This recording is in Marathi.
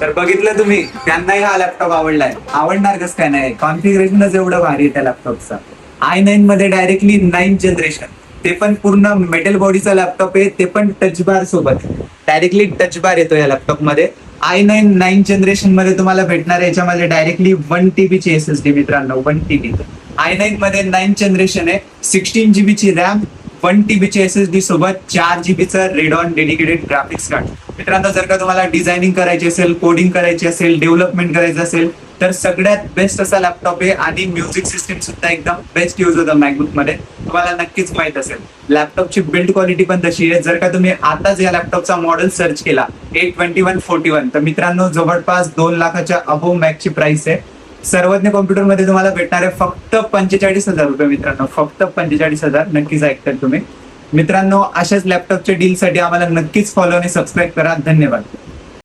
तर बघितलं तुम्ही, त्यांनाही हा लॅपटॉप आवडलाय. आवडणार कसं काय नाही, कॉन्फिगरेशनच एवढं भारी आहे त्या लॅपटॉपचा. i9 मध्ये डायरेक्टली 9th जनरेशन, ते पण पूर्ण मेटल बॉडीचा लॅपटॉप आहे, ते पण टच बार सोबत. डायरेक्टली टच बार येतो या लॅपटॉप मध्ये. i9 9th जनरेशन मध्ये तुम्हाला भेटणार आहे याच्यामध्ये डायरेक्टली 1 TB ची SSD मित्रांनो, 1 TB. i9 मध्ये 9th जनरेशन आहे, 16 GB ची रॅम, 1 TB ची SSD सोबत 4 GB चं रेडॉन डेडिकेटेड ग्राफिक्स कार्ड. मित्रांनो, जर का तुम्हाला डिझायनिंग करायची असेल, कोडिंग करायची असेल, डेव्हलपमेंट करायचं असेल, तर सगळ्यात बेस्ट असा लॅपटॉप आहे. आणि म्युझिक सिस्टीम सुद्धा एकदम बेस्ट यूज होतं मॅकबुक मध्ये, तुम्हाला नक्कीच माहित असेल. लॅपटॉपची बिल्ड क्वालिटी पण तशी आहे. जर का तुम्ही आताच या लॅपटॉपचा मॉडेल सर्च केला A2141, तर मित्रांनो जवळपास 2 लाखाच्या अबोव मॅकची प्राइस आहे. सर्वज्ञ कॉम्प्युटर मध्ये तुम्हाला भेटणार आहे फक्त 45,000 रुपये मित्रांनो, फक्त 45,000. नक्कीच ऐकताय तुम्ही मित्रांनो. अशाच लॅपटॉपच्या डीलसाठी आम्हाला नक्कीच फॉलो आणि सबस्क्राईब करा. धन्यवाद.